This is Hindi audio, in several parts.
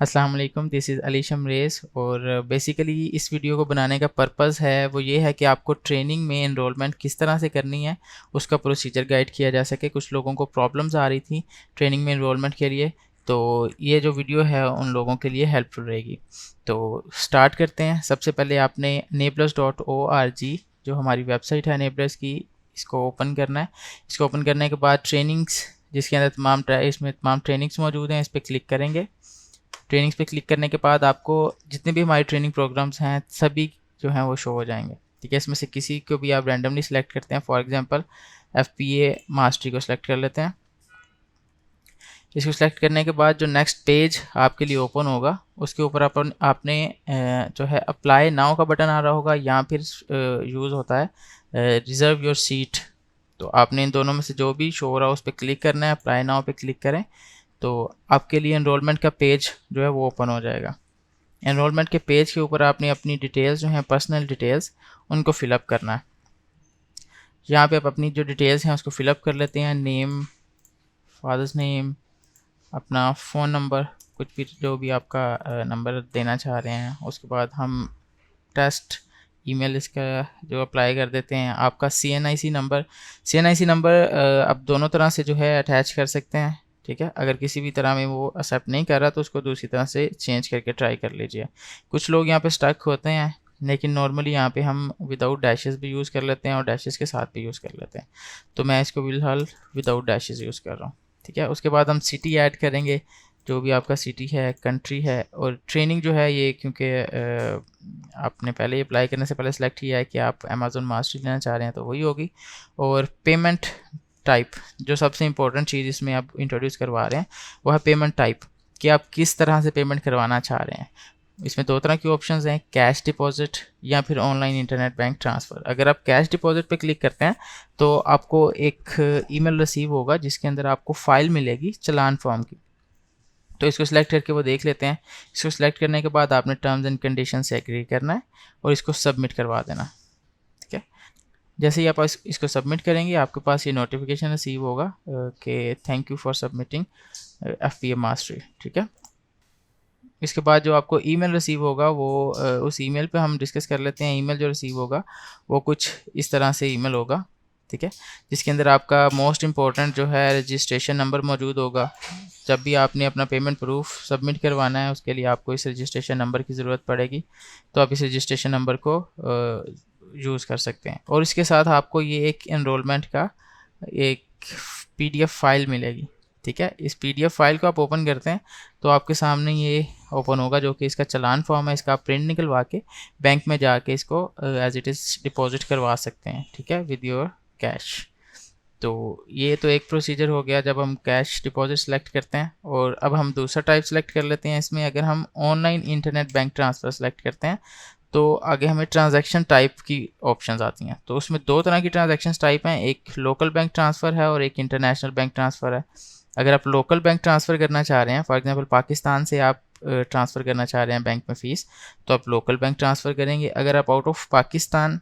अस्सलाम वालेकुम, दिस इज़ अली शमरेज़। और बेसिकली इस वीडियो को बनाने का पर्पस है वो ये है कि आपको ट्रेनिंग में एनरोलमेंट किस तरह से करनी है उसका प्रोसीजर गाइड किया जा सके। कुछ लोगों को प्रॉब्लम्स आ रही थी ट्रेनिंग में एनरोलमेंट के लिए, तो ये जो वीडियो है उन लोगों के लिए हेल्पफुल रहेगी। तो स्टार्ट करते हैं। सबसे पहले आपने enablers.org जो हमारी वेबसाइट है enablers की, इसको ओपन करना है। इसको ओपन करने के बाद ट्रेनिंग्स, जिसके अंदर इसमें तमाम ट्रेनिंग्स मौजूद हैं, इस पर क्लिक करेंगे। ट्रेनिंग्स पे क्लिक करने के बाद आपको जितने भी हमारे ट्रेनिंग प्रोग्राम्स हैं सभी जो हैं वो शो हो जाएंगे। ठीक है, इसमें से किसी को भी आप रैंडमली सिलेक्ट करते हैं। फॉर एग्जांपल FPA मास्टरी को सिलेक्ट कर लेते हैं। इसको सिलेक्ट करने के बाद जो नेक्स्ट पेज आपके लिए ओपन होगा उसके ऊपर आपने जो है अप्लाई नाउ का बटन आ रहा होगा, या फिर यूज़ होता है रिज़र्व योर सीट। तो आपने इन दोनों में से जो भी शो हो रहा है उस पर क्लिक करना है। अप्लाई नाउ पे क्लिक करें तो आपके लिए एनरोलमेंट का पेज जो है वो ओपन हो जाएगा। एनरोलमेंट के पेज के ऊपर आपने अपनी डिटेल्स जो हैं, पर्सनल डिटेल्स, उनको फिलअप करना है। यहाँ पे आप अपनी जो डिटेल्स हैं उसको फिलअप कर लेते हैं। नेम, फादर्स नेम, अपना फ़ोन नंबर, कुछ भी जो भी आपका नंबर देना चाह रहे हैं। उसके बाद हम टेस्ट ईमेल इसका जो अप्लाई कर देते हैं। आपका CNIC नंबर आप दोनों तरह से जो है अटैच कर सकते हैं। ठीक है, अगर किसी भी तरह में वो एक्सेप्ट नहीं कर रहा तो उसको दूसरी तरह से चेंज करके ट्राई कर लीजिए। कुछ लोग यहाँ पे स्टक होते हैं, लेकिन नॉर्मली यहाँ पे हम विदाउट डैशेस भी यूज़ कर लेते हैं और डैशेस के साथ भी यूज़ कर लेते हैं। तो मैं इसको फिलहाल विदाउट डैशेस यूज़ कर रहा हूँ। ठीक है, उसके बाद हम सिटी ऐड करेंगे, जो भी आपका सिटी है, कंट्री है। और ट्रेनिंग जो है ये क्योंकि आपने पहले अप्लाई करने से पहले सेलेक्ट किया है कि आप अमेज़न मास्टरी लेना चाह रहे हैं तो वही होगी। और पेमेंट टाइप, जो सबसे इंपॉर्टेंट चीज़ इसमें आप इंट्रोड्यूस करवा रहे हैं वो है पेमेंट टाइप, कि आप किस तरह से पेमेंट करवाना चाह रहे हैं। इसमें दो तरह की ऑप्शंस हैं, कैश डिपॉजिट या फिर ऑनलाइन इंटरनेट बैंक ट्रांसफ़र। अगर आप कैश डिपॉजिट पे क्लिक करते हैं तो आपको एक ईमेल रिसीव होगा जिसके अंदर आपको फ़ाइल मिलेगी चालान फॉर्म की। तो इसको सिलेक्ट करके वो देख लेते हैं। इसको सिलेक्ट करने के बाद आपने टर्म्स एंड कंडीशन से एग्री करना है और इसको सबमिट करवा देना। ठीक है, जैसे ही आप इसको सबमिट करेंगे आपके पास ये नोटिफिकेशन रिसीव होगा कि thank you for submitting FPA mastery. ठीक है, इसके बाद जो आपको ईमेल रिसीव होगा वो उस ईमेल पे हम डिस्कस कर लेते हैं। ईमेल जो रिसीव होगा वो कुछ इस तरह से ईमेल होगा। ठीक है, जिसके अंदर आपका मोस्ट इम्पॉर्टेंट जो है रजिस्ट्रेशन नंबर मौजूद होगा। जब भी आपने अपना पेमेंट प्रूफ सबमिट करवाना है उसके लिए आपको इस रजिस्ट्रेशन नंबर की ज़रूरत पड़ेगी, तो आप इस रजिस्ट्रेशन नंबर को यूज़ कर सकते हैं। और इसके साथ आपको ये एक एनरोलमेंट का एक PDF फाइल मिलेगी। ठीक है, इस PDF फाइल को आप ओपन करते हैं तो आपके सामने ये ओपन होगा, जो कि इसका चालान फॉर्म है। इसका आप प्रिंट निकलवा के बैंक में जाके इसको एज इट इज़ डिपॉजिट करवा सकते हैं। ठीक है, विद योर कैश। तो ये तो एक प्रोसीजर हो गया जब हम कैश डिपॉजिट सेलेक्ट करते हैं। और अब हम दूसरा टाइप सेलेक्ट कर लेते हैं। इसमें अगर हम online internet bank transfer select करते हैं तो आगे हमें ट्रांजैक्शन टाइप की ऑप्शंस आती हैं। तो उसमें दो तरह की ट्रांजैक्शन टाइप हैं, एक लोकल बैंक ट्रांसफ़र है और एक इंटरनेशनल बैंक ट्रांसफ़र है। अगर आप लोकल बैंक ट्रांसफ़र करना चाह रहे हैं, फॉर एग्जांपल पाकिस्तान से आप ट्रांसफ़र करना चाह रहे हैं बैंक में फ़ीस, तो आप लोकल बैंक ट्रांसफ़र करेंगे। अगर आप आउट ऑफ पाकिस्तान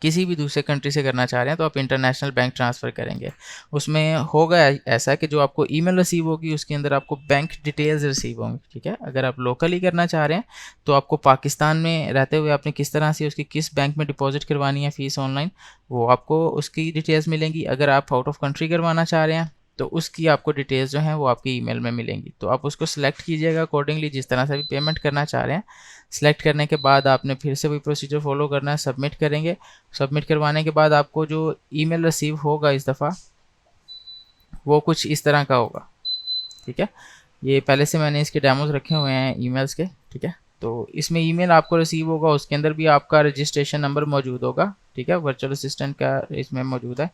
किसी भी दूसरे कंट्री से करना चाह रहे हैं तो आप इंटरनेशनल बैंक ट्रांसफ़र करेंगे। उसमें होगा ऐसा कि जो आपको ईमेल रिसीव होगी उसके अंदर आपको बैंक डिटेल्स रिसीव होंगी। ठीक है, अगर आप लोकली करना चाह रहे हैं तो आपको पाकिस्तान में रहते हुए आपने किस तरह से उसकी किस बैंक में डिपॉजिट करवानी है फ़ीस ऑनलाइन, वो आपको उसकी डिटेल्स मिलेंगी। अगर आप आउट ऑफ कंट्री करवाना चाह रहे हैं तो उसकी आपको डिटेल्स जो हैं वो आपकी ईमेल में मिलेंगी। तो आप उसको सिलेक्ट कीजिएगा अकॉर्डिंगली, जिस तरह से भी पेमेंट करना चाह रहे हैं। सिलेक्ट करने के बाद आपने फिर से वही प्रोसीजर फॉलो करना है, सबमिट करेंगे। सबमिट करवाने के बाद आपको जो ईमेल रिसीव होगा इस दफ़ा वो कुछ इस तरह का होगा। ठीक है, ये पहले से मैंने इसके डेमोज रखे हुए हैं ईमेल्स के। ठीक है, तो इसमें ईमेल आपको रिसीव होगा, उसके अंदर भी आपका रजिस्ट्रेशन नंबर मौजूद होगा। ठीक है, वर्चुअल असिस्टेंट का इसमें मौजूद है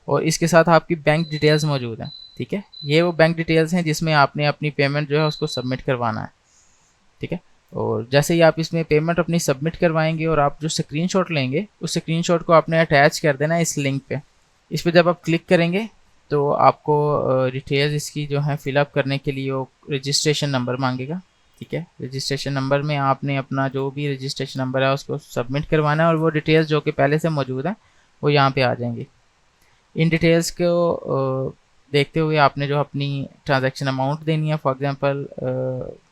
और इसके साथ आपकी बैंक डिटेल्स मौजूद हैं। ठीक है, ये वो बैंक डिटेल्स हैं जिसमें आपने अपनी पेमेंट जो है उसको सबमिट करवाना है। ठीक है, और जैसे ही आप इसमें पेमेंट अपनी सबमिट करवाएंगे और आप जो स्क्रीनशॉट लेंगे उस स्क्रीनशॉट को आपने अटैच कर देना है इस लिंक पे। इस पर जब आप क्लिक करेंगे तो आपको डिटेल्स इसकी जो है फिलअप करने के लिए वो रजिस्ट्रेशन नंबर मांगेगा। ठीक है, रजिस्ट्रेशन नंबर में आपने अपना जो भी रजिस्ट्रेशन नंबर है उसको सबमिट करवाना है और वो डिटेल्स जो कि पहले से मौजूद हैं वो यहाँ पे आ जाएंगी। इन डिटेल्स को देखते हुए आपने जो अपनी ट्रांजैक्शन अमाउंट देनी है, फॉर एग्जांपल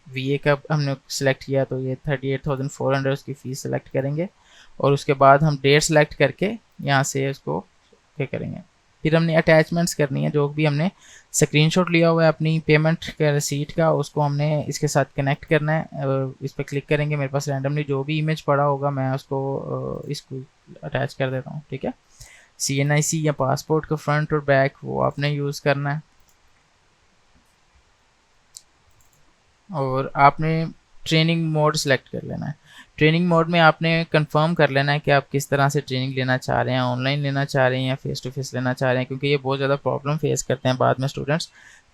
VA का हमने सेलेक्ट किया तो ये 38,400 उसकी फ़ीस सेलेक्ट करेंगे और उसके बाद हम डेट सेलेक्ट करके यहाँ से उसको पे करेंगे। फिर हमने अटैचमेंट्स करनी है, जो भी हमने स्क्रीनशॉट लिया हुआ है अपनी पेमेंट का रिसीट का, उसको हमने इसके साथ कनेक्ट करना है। इस पर क्लिक करेंगे, मेरे पास रैंडमली जो भी इमेज पड़ा होगा मैं उसको इसको अटैच कर देता हूँ। ठीक है, CNIC या पासपोर्ट का फ्रंट और बैक वो आपने यूज़ करना है और आपने ट्रेनिंग मोड सेलेक्ट कर लेना है। ट्रेनिंग मोड में आपने कंफर्म कर लेना है कि आप किस तरह से ट्रेनिंग लेना चाह रहे हैं, ऑनलाइन लेना चाह रहे हैं या फेस टू फेस लेना चाह रहे हैं, क्योंकि ये बहुत ज़्यादा प्रॉब्लम फेस करते हैं बाद में स्टूडेंट्स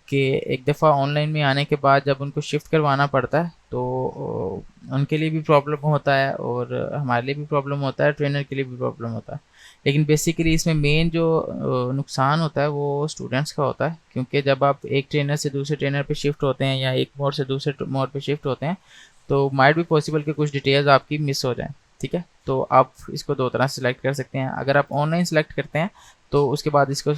कि एक दफ़ा ऑनलाइन में आने के बाद जब उनको शिफ्ट करवाना पड़ता है तो उनके लिए भी प्रॉब्लम होता है और हमारे लिए भी प्रॉब्लम होता है, ट्रेनर के लिए भी प्रॉब्लम होता है। लेकिन बेसिकली इसमें मेन जो नुकसान होता है वो स्टूडेंट्स का होता है, क्योंकि जब आप एक ट्रेनर से दूसरे ट्रेनर पे शिफ्ट होते हैं या एक मोड से दूसरे मोड पे शिफ्ट होते हैं तो माइट भी पॉसिबल कि कुछ डिटेल्स आपकी मिस हो जाएं। ठीक है, तो आप इसको दो तरह से सिलेक्ट कर सकते हैं। अगर आप ऑनलाइन सेलेक्ट करते हैं तो उसके बाद इसको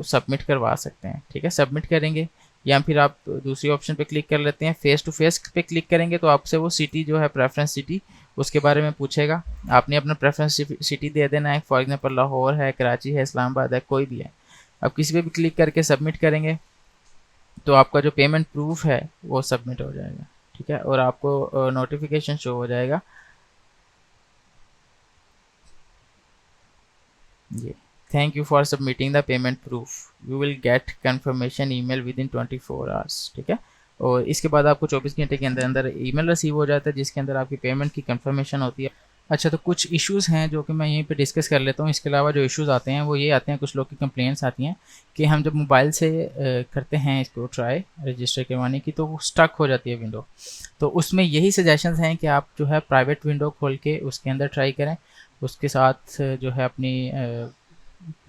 सबमिट करवा सकते हैं। ठीक है, सबमिट करेंगे या फिर आप दूसरी ऑप्शन पे क्लिक कर लेते हैं, फेस टू फेस पे क्लिक करेंगे तो आपसे वो सिटी जो है प्रेफरेंस सिटी उसके बारे में पूछेगा। आपने अपना प्रेफरेंस सिटी दे देना है, फॉर एग्जांपल लाहौर है, कराची है, इस्लामाबाद है, कोई भी है। आप किसी पे भी क्लिक करके सबमिट करेंगे तो आपका जो पेमेंट प्रूफ है वो सबमिट हो जाएगा। ठीक है, और आपको नोटिफिकेशन शो हो जाएगा ये, thank you for submitting the payment proof, you will get confirmation email with in 24 hours. ठीक है, और इसके बाद आपको 24 घंटे के अंदर अंदर ईमेल रिसीव हो जाता है जिसके अंदर आपकी पेमेंट की कंफर्मेशन होती है। अच्छा, तो कुछ इश्यूज़ हैं जो कि मैं यहीं पे डिस्कस कर लेता हूँ। इसके अलावा जो इश्यूज़ आते हैं वो ये आते हैं, कुछ लोग की कंप्लेंट्स आती हैं कि हम जब मोबाइल से करते हैं इसको ट्राई रजिस्टर करवाने की तो वो स्टक हो जाती है विंडो। तो उसमें यही सजेशंस हैं कि आप जो है प्राइवेट विंडो खोल के उसके अंदर ट्राई करें, उसके साथ जो है अपनी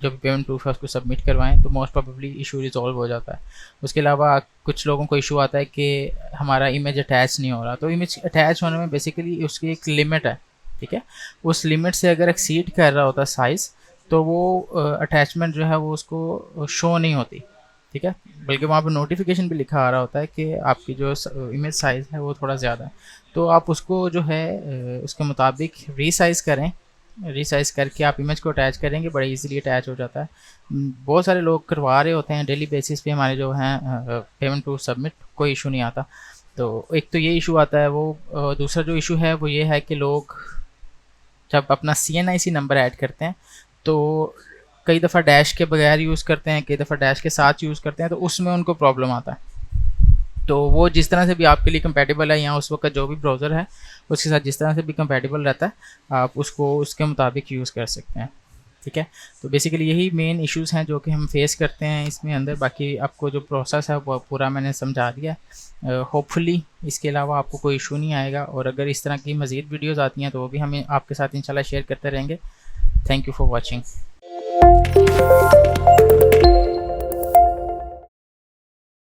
जो भी पेमेंट प्रूफ है उसको सबमिट करवाएं तो मोस्ट प्रोबेबली इशू रिजॉल्व हो जाता है। उसके अलावा कुछ लोगों को इशू आता है कि हमारा इमेज अटैच नहीं हो रहा, तो इमेज अटैच होने में बेसिकली उसकी एक लिमिट है। ठीक है, उस लिमिट से अगर एक्सीड कर रहा होता साइज़ तो वो अटैचमेंट जो है वो उसको शो नहीं होती। ठीक है, बल्कि वहाँ पर नोटिफिकेशन भी लिखा आ रहा होता है कि आपकी जो इमेज साइज़ है वो थोड़ा ज़्यादा है। तो आप उसको जो है उसके मुताबिक रीसाइज़ करें, रीसाइज़ करके आप इमेज को अटैच करेंगे, बड़े इजीली अटैच हो जाता है। बहुत सारे लोग करवा रहे होते हैं डेली बेसिस पे हमारे जो हैं पेमेंट प्रूफ सबमिट, कोई इशू नहीं आता। तो एक तो ये इशू आता है वो, दूसरा जो इशू है वो ये है कि लोग जब अपना CNIC नंबर ऐड करते हैं तो कई दफ़ा डैश के बगैर यूज़ करते हैं, कई दफ़ा डैश के साथ यूज़ करते हैं, तो उसमें उनको प्रॉब्लम आता है। तो वो जिस तरह से भी आपके लिए कंपैटिबल है या उस वक्त जो भी ब्राउज़र है उसके साथ जिस तरह से भी कंपैटिबल रहता है आप उसको उसके मुताबिक यूज़ कर सकते हैं। ठीक है, तो बेसिकली यही मेन इश्यूज़ हैं जो कि हम फेस करते हैं इसमें अंदर। बाकी आपको जो प्रोसेस है वो पूरा मैंने समझा दिया। होपफुली इसके अलावा आपको कोई इशू नहीं आएगा, और अगर इस तरह की मज़ीद वीडियोज़ आती हैं तो वो भी हमें आपके साथ इंशाल्लाह शेयर करते रहेंगे। Thank you for watching.